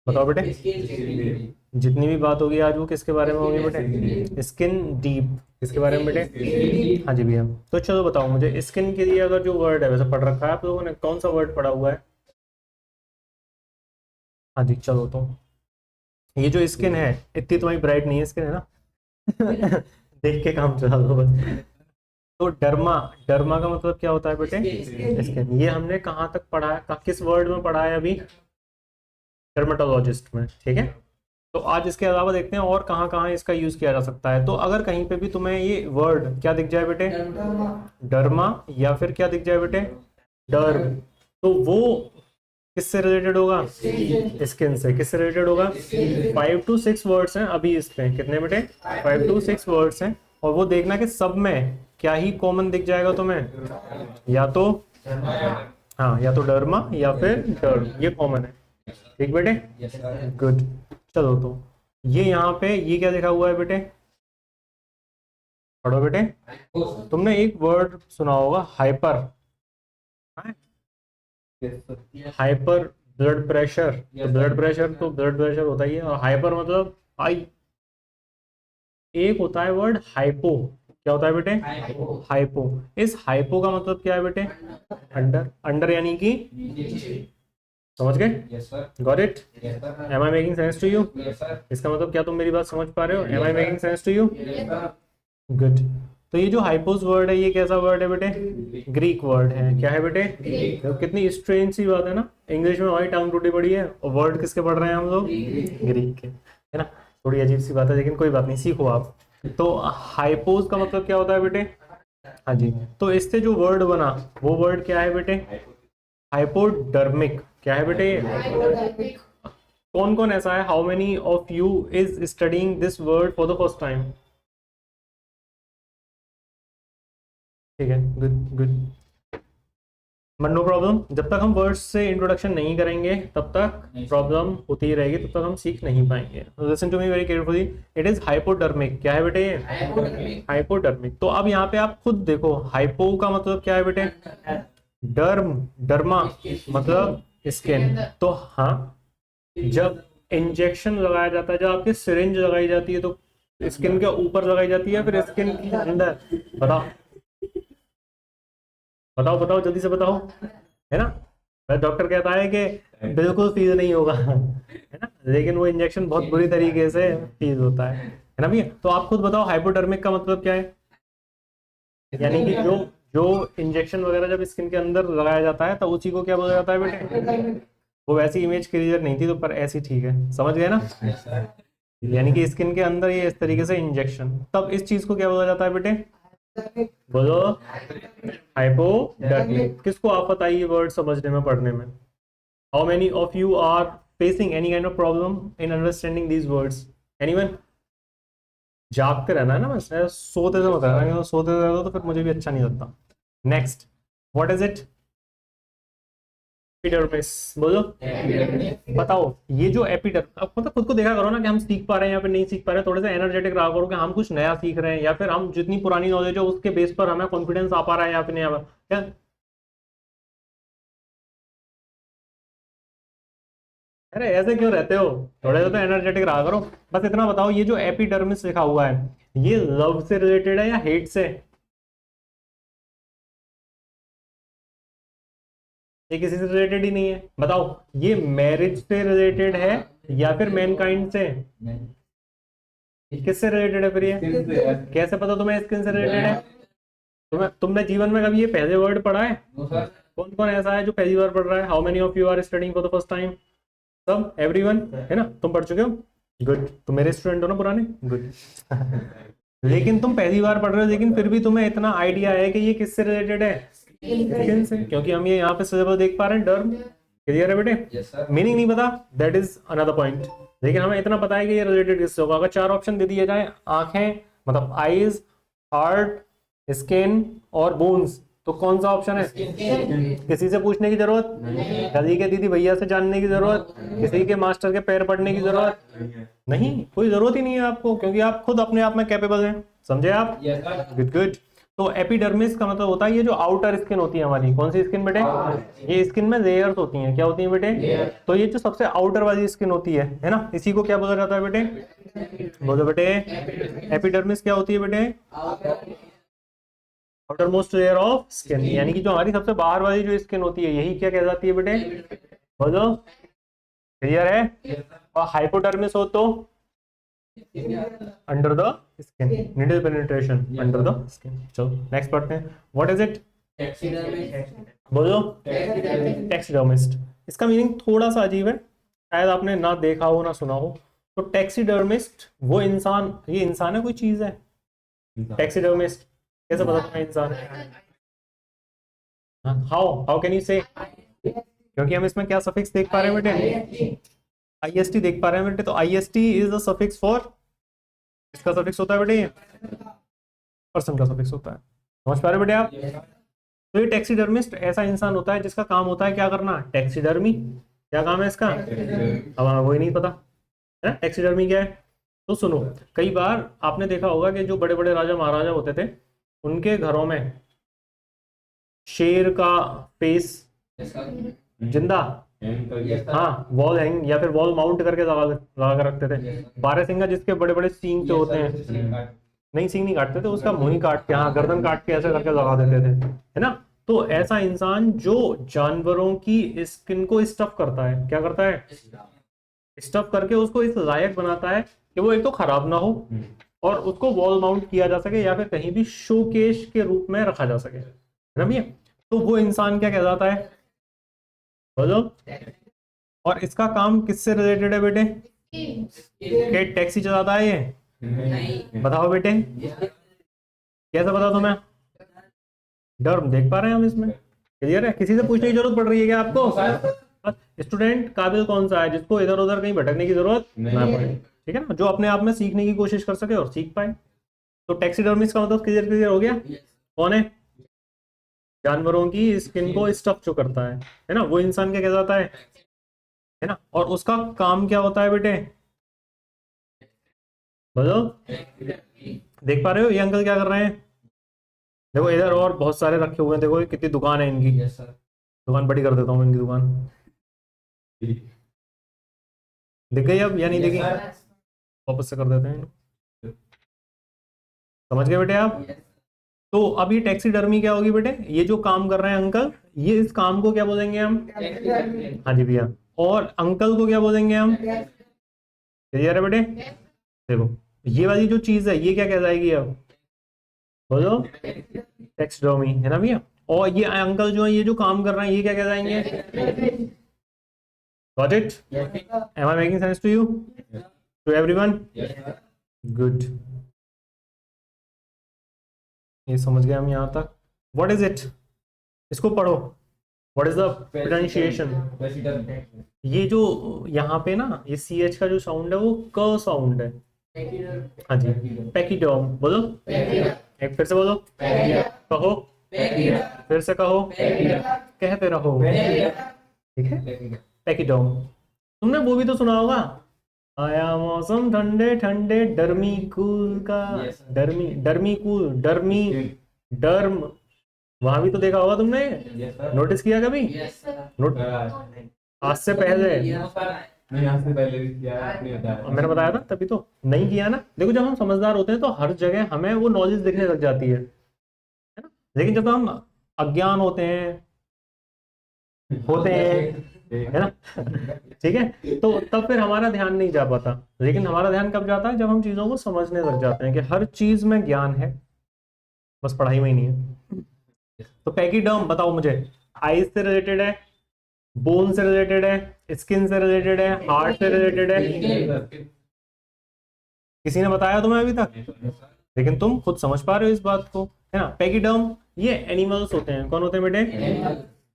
बताओ बेटे। जितनी भी बात होगी आज वो किसके बारे में होगी बेटे? Skin deep. किसके बारे में बेटे? हाँ जी भैया। तो चलो बताओ मुझे, स्किन के लिए अगर जो वर्ड है वैसे पढ़ रखा है आप लोगों ने, कौन सा वर्ड पढ़ा हुआ है? हाँ जी चलो तो ये जो स्किन है इतनी तुम्हारी ब्राइट नहीं है स्किन, है ना? देख के काम चला लो बस। तो डर्मा, डर्मा का मतलब क्या होता है बेटे? स्किन। ये हमने कहाँ तक पढ़ा है, किस वर्ड में पढ़ा है अभी? डर्माटोलॉजिस्ट में, ठीक है। तो आज इसके अलावा देखते हैं और कहाँ कहाँ इसका यूज किया जा सकता है। तो अगर कहीं पे भी तुम्हें ये वर्ड क्या दिख जाए बेटे? डर्मा, या फिर क्या दिख जाए बेटे? डर्म। तो वो किससे रिलेटेड होगा? स्किन से। किससे रिलेटेड होगा? 5 to 6 वर्ड्स हैं अभी इस पे, कितने बेटे? 5 to 6 वर्ड्स हैं। और वो देखना कि सब में क्या ही कॉमन दिख जाएगा तुम्हें, या तो हाँ, या तो डर्मा या फिर डर्म, ये कॉमन है। ठीक बेटे? गुड। चलो तो ये यहाँ पे ये क्या लिखा हुआ है बेटे? पढ़ो बेटे। तुमने एक वर्ड सुना होगा, हाइपर। Hyper blood pressure. तो ब्लड प्रेशर तो ब्लड प्रेशर होता ही है, और हाइपर मतलब हाई। एक होता है वर्ड हाइपो। क्या होता है बेटे? हाइपो। इस हाइपो का मतलब क्या है बेटे? अंडर। अंडर यानी कि, समझ गए? Got it? Am I making sense to you? इसका मतलब क्या तुम मेरी बात समझ पा रहे हो? Am I making sense to you? Good. तो ये जो हाइपोस वर्ड है ये कैसा वर्ड है बेटे? ग्रीक वर्ड है। क्या है बेटे? तो कितनी स्ट्रेंज सी बात है ना, इंग्लिश में हमारी टांग टूटी पड़ी है और वर्ड किसके पढ़ रहे हैं हम लोग? ग्रीक के, है ना? थोड़ी अजीब सी बात है लेकिन कोई बात नहीं, सीखो आप। तो हाइपोस का मतलब क्या होता है बेटे? हाँ जी। तो इससे जो वर्ड बना वो वर्ड क्या है बेटे? हाइपोडर्मिक। क्या है बेटे? कौन कौन ऐसा है, how many of you is studying this word for the first time? ठीक है, good good. But no problem, जब तक हम वर्ड्स से इंट्रोडक्शन नहीं करेंगे तब तक प्रॉब्लम होती ही रहेगी, तब तक हम सीख नहीं पाएंगे। Listen to me very carefully. It is hypodermic. क्या है बेटे? हाइपोडर्मिक। तो अब यहाँ पे आप खुद देखो, हाइपो का मतलब क्या है बेटे? डर्म। डर्मा मतलब स्किन। तो हाँ, जब इंजेक्शन लगाया जाता है, जब आपकी सिरिंज लगाई जाती है तो स्किन के ऊपर लगाई जाती है फिर स्किन के अंदर? बताओ बताओ बताओ, जल्दी से बताओ, है ना? डॉक्टर कहता है कि बिल्कुल फील नहीं होगा, है ना, लेकिन वो इंजेक्शन बहुत बुरी तरीके से फील होता है ना भैया? तो आप खुद बताओ हाइपोडर्मिक का मतलब क्या है? यानी कि जो जो इंजेक्शन वगैरह जब स्किन के अंदर लगाया जाता है तो उसी को क्या बोला जाता है बेटे? वो वैसी इमेज क्लियर नहीं थी तो पर ऐसी ठीक है, समझ गए ना? यानी कि स्किन के अंदर ये इस तरीके से इंजेक्शन, तब इस चीज को क्या बोला जाता है बेटे? बोलो। हाइपोडर्मिक। किसको आप बताइए वर्ड समझने में, पढ़ने में? How many of you are facing any kind of problem in understanding these words? Anyone? जागते रहना है ना बस, ऐसे सोते से मत रहना, क्योंकि सोते रह दो तो फिर मुझे भी अच्छा नहीं लगता। Next, what is it? Epidermis. बोलो। बताओ। ये जो एपिडर्म, अब मतलब खुद को देखा करो ना कि हम सीख पा रहे हैं या फिर नहीं सीख पा रहे हैं, थोड़े से एनर्जेटिक रहा करो कि हम कुछ नया सीख रहे हैं, या फिर हम जितनी पुरानी नॉलेज है उसके बेस पर हमें कॉन्फिडेंस आ पा रहा है या फिर नहीं आ पा रहा। क्या? अरे ऐसे क्यों रहते हो, थोड़े से तो एनर्जेटिक रहा करो। बस इतना बताओ, ये जो एपिडर्मिस लिखा हुआ है ये लव से रिलेटेड है या हेट से? ये किसी से रिलेटेड ही नहीं है, बताओ। ये मैरिज से रिलेटेड है या फिर मैनकाइंड से? किससे रिलेटेड है फिर ये? कैसे पता तुम्हें स्किन से रिलेटेड है? तुमने जीवन में कभी ये पहले वर्ड पढ़ा है? कौन कौन ऐसा है जो पहली बार पढ़ रहा है? How many of you are studying for the first time? सब, एवरीवन, है ना? तुम पढ़ चुके हो? गुड। तुम मेरे स्टूडेंट हो ना पुराने? गुड। लेकिन तुम पहली बार पढ़ रहे हो, लेकिन फिर भी तुम्हें इतना आइडिया है कि ये किससे रिलेटेड है? स्किन से, क्योंकि हम ये यहाँ पे सिलेबस देख पा रहे हैं, डर्म। क्लियर है बेटे? मीनिंग नहीं पता, दैट इज अनदर पॉइंट। लेकिन हमें इतना पता है कि ये रिलेटेड किससे होगा। अगर 4 ऑप्शन दे दिए जाए, आंखें मतलब आईज, हार्ट, स्किन और बोन्स, तो कौन सा ऑप्शन है? किसी से पूछने की जरूरत? गली के दीदी भैया से जानने की जरूरत? किसी के मास्टर के पैर पड़ने की जरूरत? नहीं, कोई जरूरत ही नहीं है आपको, क्योंकि आप खुद अपने आप में कैपेबल हैं। समझे आप? Good good. तो एपिडर्मिस का मतलब होता है ये जो आउटर स्किन होती है हमारी, कौन सी स्किन बेटे, ये स्किन में लेयर्स होती हैं, क्या होती हैं बेटे, तो ये जो सबसे आउटर वाली स्किन होती है ना, इसी को क्या बोला जाता है बेटे, बोलो बेटे, एपिडर्मिस क्या होती है बेटे, outer most layer of skin, यानी कि जो हमारी सबसे बाहर वाली जो स्किन होती है यही क्या कहलाती है बेटे, बोलो, क्लियर है। और हाइपोडर्मिस हो तो under the skin, needle penetration under the skin. चलो नेक्स्ट पढ़ते हैं, व्हाट इज इट, बोलो, टैक्सीडर्मिस्ट। इसका मीनिंग थोड़ा सा अजीब है, शायद आपने ना देखा हो ना सुना हो। तो टैक्सीडर्मिस्ट वो इंसान, ये इंसान है कोई चीज है, टैक्सीडर्मिस्ट कैसे पता तुम्हें इंसान है, हाउ हाउ कैन यू से, क्योंकि हम इसमें क्या सफिक्स देख पा रहे हैं बेटे, आईएसटी देख पा रहे हैं बेटे, तो IST is the suffix for, इसका सफिक्स होता है बेटे, पर्सन का सफिक्स होता है, समझ पा रहे बेटे आप। तो ये टैक्सीडर्मिस्ट ऐसा इंसान होता है जिसका काम होता है क्या करना, टैक्सीडर्मी, क्या काम है इसका, अब हमें वही नहीं पता है टैक्सीडर्मी क्या है। तो सुनो, कई बार आपने देखा होगा कि जो बड़े बड़े राजा महाराजा होते थे उनके घरों में शेर का फेस जिंदा, हाँ वॉल हैंग या फिर वॉल माउंट करके लगा कर रखते थे। बारहसिंगा जिसके बड़े बड़े सींग जो होते हैं, नहीं सींग नहीं काटते थे, उसका मुंह ही काट के, हाँ गर्दन काट के ऐसे करके लगा देते थे, है ना। तो ऐसा इंसान जो जानवरों की स्किन को स्टफ करता है, क्या करता है, स्टफ करके उसको इस लायक बनाता है कि वो एक तो खराब ना हो और उसको वॉल माउंट किया जा सके या फिर कहीं भी शोकेस के रूप में रखा जा सके, है ना भैया। तो वो इंसान क्या कहलाता है, बोलो। और इसका काम किससे रिलेटेड है बेटे, क्या टैक्सी चलाता है ये, बताओ बेटे, कैसे बता तुम्हें, डर देख पा रहे हैं हम इसमें, क्लियर है, किसी से पूछने की जरूरत पड़ रही है क्या आपको, स्टूडेंट काबिल कौन सा है जिसको इधर उधर कहीं भटकने की जरूरत ना पड़े, ठीक है ना, जो अपने आप में सीखने की कोशिश कर सके और सीख पाए। तो टैक्सीडर्मिस्ट का मतलब क्लियर क्लियर हो गया, कौन है, जानवरों की स्किन को स्टफ जो करता है ना, वो इंसान क्या कहलाता है ना। और उसका काम क्या होता है बेटे, बोलो, देख पा रहे हो ये अंकल क्या कर रहे हैं, देखो इधर और बहुत सारे रखे हुए हैं, देखो कितनी दुकान है इनकी, दुकान बड़ी कर देता हूँ इनकी दुकान, दिख गई अब या नहीं दिखी, वापस से कर देते हैं, समझ गए बेटे आप। तो अब ये टैक्सीडर्मी क्या होगी बेटे, ये जो काम कर रहे हैं अंकल, ये इस काम को क्या बोलेंगे हम, हाँ जी भैया, और अंकल को क्या बोलेंगे हम, क्लियर है बेटे। देखो ये वाली जो चीज है ये क्या कहलाएगी अब, बोलो, टैक्सीडर्मी, है ना भैया। और ये अंकल जो है ये जो काम कर रहे हैं ये क्या कहलाएंगे, got it, am I making sense to you, to everyone, good, ये समझ गए हम यहाँ तक। व्हाट इज इट, इसको पढ़ो, व्हाट इज द प्रोनाउंसिएशन, ये जो यहाँ पे ना ये सी एच का जो साउंड है वो क साउंड है, हाँ जी, पैकीडर्म, बोलो, एक फिर से बोलो, कहो, फिर से कहो, कहते रहो, ठीक है, पैकीडर्म। तुमने वो भी तो सुना होगा, आया मौसम ठंडे ठंडे डर्मी कूल का, डर्मी डर्मी कूल, डर्मी डर्म, वहां भी तो देखा होगा तुमने, नोटिस किया कभी, नोट आज से पहले, मैंने बताया था तभी तो, नहीं किया ना। देखो जब हम समझदार होते हैं तो हर जगह हमें वो नॉलेज दिखने लग जाती है ना, लेकिन जब हम अज्ञान होते हैं है ना ठीक है, तो तब फिर हमारा ध्यान नहीं जा पाता। लेकिन हमारा ध्यान कब जाता है, जब हम चीजों को समझने लग जाते हैं कि हर चीज में ज्ञान है, बस पढ़ाई में ही नहीं है। तो पैकीडर्म बताओ मुझे, आईज से रिलेटेड है, बोन से रिलेटेड है, स्किन से रिलेटेड है, हार्ट से रिलेटेड है, किसी ने बताया तुम्हें अभी तक, लेकिन तुम खुद समझ पा रहे हो इस बात को, है ना। पैकीडर्म ये एनिमल्स होते हैं, कौन होते हैं बेटे,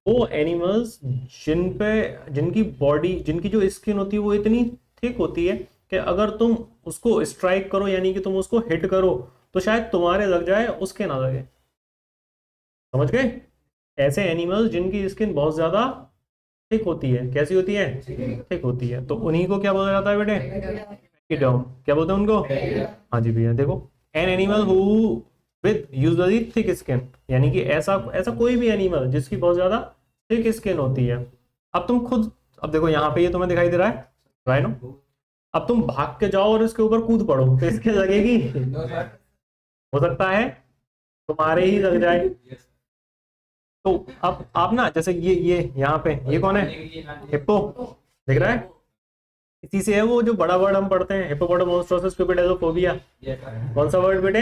वो एनिमल्स जिनकी बॉडी, जिनकी जो स्किन होती है वो इतनी थिक होती है कि अगर तुम उसको स्ट्राइक करो यानी कि तुम उसको हिट करो तो शायद तुम्हारे लग जाए उसके ना लगे, समझ गए। ऐसे एनिमल्स जिनकी स्किन बहुत ज्यादा थिक होती है, कैसी होती है, थिक होती है, तो उन्हीं को क्या बोला जाता है बेटे, पैकीडर्म, क्या बोलते हैं उनको, हाँ जी भैया। देखो an animal who with usually thick skin, यानी कि ऐसा ऐसा कोई भी एनिमल जिसकी बहुत ज्यादा थिक स्किन होती है। अब तुम खुद, अब देखो यहाँ पे ये तुम्हें दिखाई दे रहा है राइनो, अब तुम भाग के जाओ और इसके ऊपर कूद पड़ो तो इसके लगेगी? हो सकता है तुम्हारे ही लग जाए। तो अब आप ना, जैसे ये यहाँ पे ये कौन है? हिप्पो, दिख रहा है? इसी से है वो जो बड़ा वर्ड हम पढ़ते हैं, हिप्पोपोटामोन्स्ट्रोसिस क्यूपिडेलोफोबिया। कौन सा वर्ड बेटे?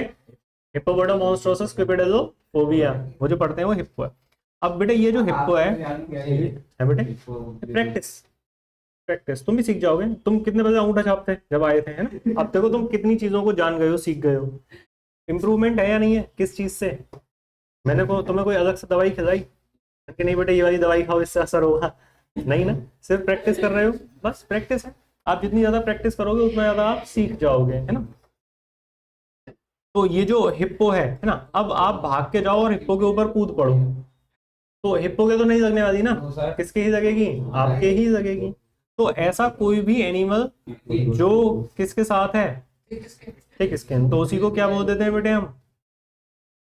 हिप्पोपोटामोन्स्ट्रोसिस क्यूपिडेलोफोबिया, वो जो पढ़ते हैं वो हिप्पो है। अब बेटे ये जो हिप्पो है बेटे, प्रैक्टिस प्रैक्टिस तुम भी सीख जाओगे। तुम कितने बजे अंगूठा छापते जब आए थे, है ना? अब देखो तुम कितनी चीजों को जान गए हो, सीख गए हो। इम्प्रूवमेंट है या नहीं है? किस चीज से? मैंने तुम्हें कोई अलग से दवाई खिलाई कि नहीं बेटे ये वाली दवाई खाओ इससे असर होगा? नहीं ना, सिर्फ प्रैक्टिस कर रहे हो, बस प्रैक्टिस है। आप जितनी ज्यादा प्रैक्टिस करोगे उतना ज्यादा आप सीख जाओगे, है ना? तो ये जो हिप्पो है ना, अब आप भाग के जाओ और हिप्पो के ऊपर कूद पड़ो तो हिप्पो के तो नहीं लगने वाली ना, किसके ही लगेगी? आपके ही लगेगी। तो ऐसा कोई भी एनिमल जो किसके साथ है? थिक स्किन, तो उसी को क्या बोल देते हैं बेटे हम?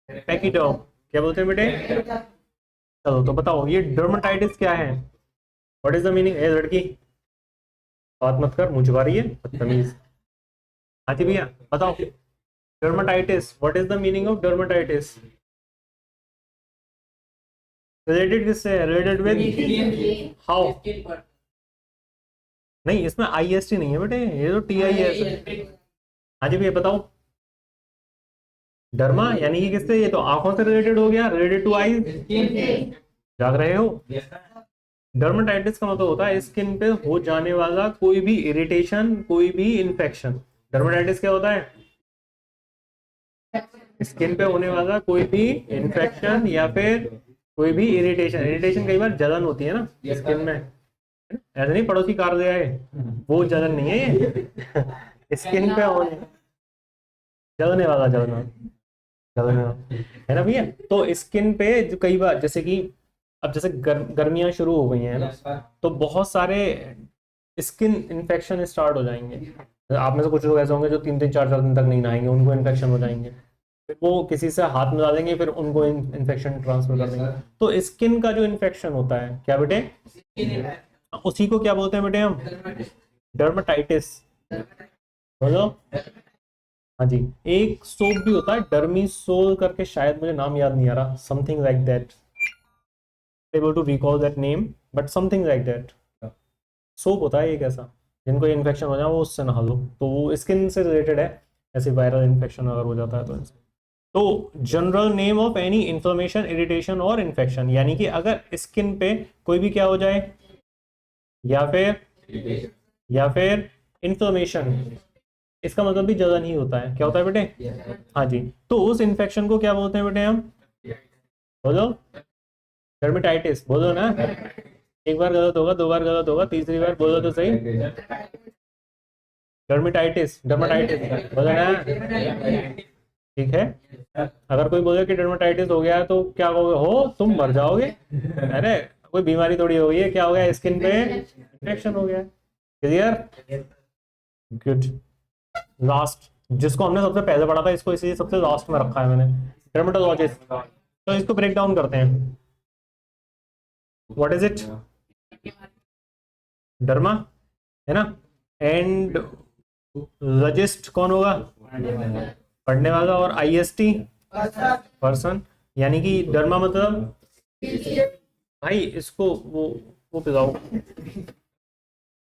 पैकीडॉग। क्या बोलते हैं बेटे? चलो तो बताओ ये डर्मेटाइटिस क्या है? What is the meaning? ए लड़की बात मत कर, मुंह छुपा रही है, बदतमीज। हाँ जी भैया बताओ, dermatitis, what is the meaning of dermatitis? Related किससे है? Related with how? नहीं, इसमें IST नहीं है बेटे, ये तो TIS है। हाँ जी भैया बताओ, डर्मा यानी कि किससे? ये तो आंखों से रिलेटेड हो गया, रिलेटेड टू आईज। जाग रहे हो? डर्मेटाइटिस का मतलब होता है स्किन पे हो जाने वाला कोई भी इरिटेशन, कोई भी इन्फेक्शन। डर्मेटाइटिस क्या होता है? स्किन पे होने वाला कोई भी इन्फेक्शन या फिर कोई भी इरिटेशन। इरिटेशन कई बार जलन होती है ना स्किन में, ऐसे नहीं पड़ोसी कार ले आए, वो जलन नहीं है ये स्किन पे होने, जलने वाला, जलना जलने वाला, है ना भैया? तो स्किन पे जो कई बार, जैसे कि अब जैसे गर्मियां शुरू हो गई हैं ना, तो बहुत सारे स्किन इन्फेक्शन स्टार्ट हो जाएंगे। आप में से कुछ लोग ऐसे होंगे जो 3-3 4-4 दिन तक नहीं नहाएंगे, उनको इन्फेक्शन हो जाएंगे, फिर वो किसी से हाथ मिला देंगे, फिर उनको इन्फेक्शन ट्रांसफर कर देंगे। तो स्किन का जो इन्फेक्शन होता है क्या बेटे, उसी को क्या बोलते हैं बेटे हम? डर्मेटाइटिस। बोलो। हाँ जी, एक सोप भी होता है डर्मीसोल करके, शायद मुझे नाम याद नहीं आ रहा, something like that, able to recall that name, but something like that. Soap होता है एक ऐसा, जिनको इन्फेक्शन हो जाए वो उससे नहा लो, तो वो स्किन से रिलेटेड है, ऐसे वायरल इन्फेक्शन अगर हो जाता है तो। तो general name of any inflammation, irritation और इन्फेक्शन, यानी कि अगर स्किन पे कोई भी क्या हो जाए, या फिर इन्फ्लेमेशन, इसका मतलब भी जलन ही होता है। क्या होता है बेटे? हाँ जी, तो उस इन्फेक्शन को क्या बोलते हैं बेटे हम? बोलो। डर्मेटाइटिस बोलो ना, एक बार गलत होगा, 2 बार गलत होगा, तीसरी बार बोलो तो सही। डर्मेटाइटिस, डर्मेटाइटिस बोलो ना, ठीक है? अगर कोई बोले कि डर्मेटाइटिस हो गया है तो क्या हो? तुम मर जाओगे। अरे कोई बीमारी थोड़ी हो गई है, क्या हो गया? स्किन पे इन्फेक्शन हो गया। क्लियर? गुड। लास्ट, जिसको हमने सबसे पहले पढ़ा था, इसको इसलिए सबसे लास्ट में रखा है मैंने, डर्मेटोलॉजिस्ट। तो इसको ब्रेक डाउन करते हैं। What is it? डर्मा, है ना? एंड लॉजिस्ट कौन होगा? पढ़ने वाला। और IST पर्सन, यानी कि डर्मा मतलब भाई इसको वो पिलाओ,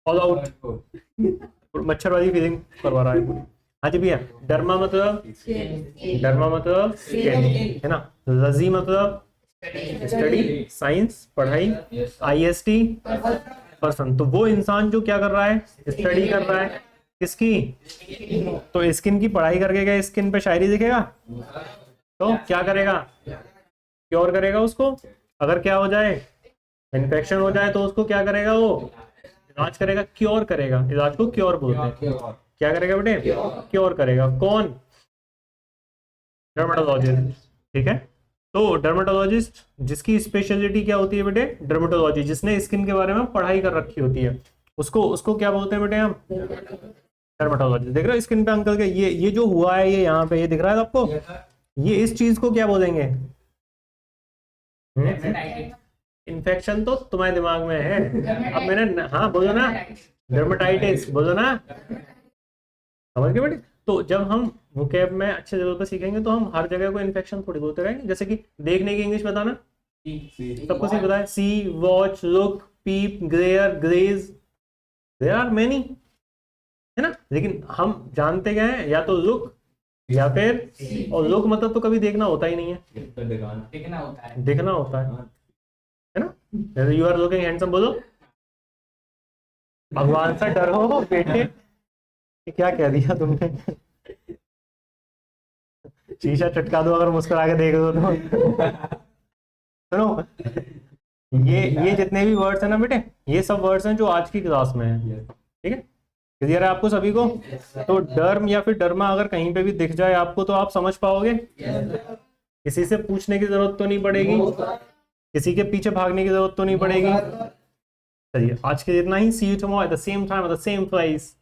ऑल आउट, मच्छर वाली फीलिंग करवा रहा है पूरी। हाँ जी भैया, डर्मा मतलब स्किन, है ना? लजी मतलब स्टडी, साइंस, पढ़ाई। IST पर्सन, तो वो इंसान जो क्या कर रहा है? स्टडी कर रहा है। किसकी? तो स्किन की पढ़ाई करके क्या स्किन पे शायरी लिखेगा? तो क्या करेगा? क्योर करेगा उसको। अगर क्या हो जाए, इन्फेक्शन हो जाए, तो उसको क्या करेगा? वो इलाज करेगा, क्योर करेगा। इलाज को क्योर बोलते हैं। क्या करेगा बेटे? क्योर करेगा। कौन? डर्मेटोलॉजिस्ट। ठीक है, तो डर्मेटोलॉजिस्ट जिसकी स्पेशलिटी क्या होती है बेटे? डर्मेटोलॉजी, जिसने स्किन के बारे में पढ़ाई कर रखी होती है, उसको क्या बोलते हैं बेटे हम? डर्मेटोलॉजी। देख रहे हो स्किन पे अंकल के ये जो हुआ है, ये यहाँ पे ये दिख रहा है आपको, ये इस चीज को क्या बोलेंगे? इन्फेक्शन तो तुम्हारे दिमाग में है। अब मैंने हाँ बोलो ना, डर्मेटाइटिस बोलो ना, समझ गए बेटे? तो जब हम वोकैब में अच्छे लेवल पर सीखेंगे तो हम हर जगह को इन्फेक्शन थोड़ी बोलते रहेंगे। जैसे कि देखने की इंग्लिश बताना, सबको सी बताए, see, watch, look, peep, glare, glaze, there are many, है ना? लेकिन हम जानते क्या है, या तो लुक या फिर, और लुक मतलब तो कभी देखना होता ही नहीं है, दिखना होता है, देखना होता है ना? जैसे यू आर लुकिंग हैंडसम बोलो, भगवान से डरो बेटे, क्या कह दिया तुमने? शीशा चटका दो अगर मुस्कुरा के देख दो तो। सुनो, ये जितने भी वर्ड्स हैं ना बेटे, ये सब वर्ड्स हैं जो आज की क्लास में है, ठीक है? क्लियर है आपको सभी को? तो डर्म या फिर डर्मा अगर कहीं पे भी दिख जाए आपको तो आप समझ पाओगे, किसी से पूछने की जरूरत तो नहीं पड़ेगी, किसी के पीछे भागने की जरूरत तो नहीं पड़ेगी। चलिए आज के लिए इतना ही। See you tomorrow at the same time at the same place.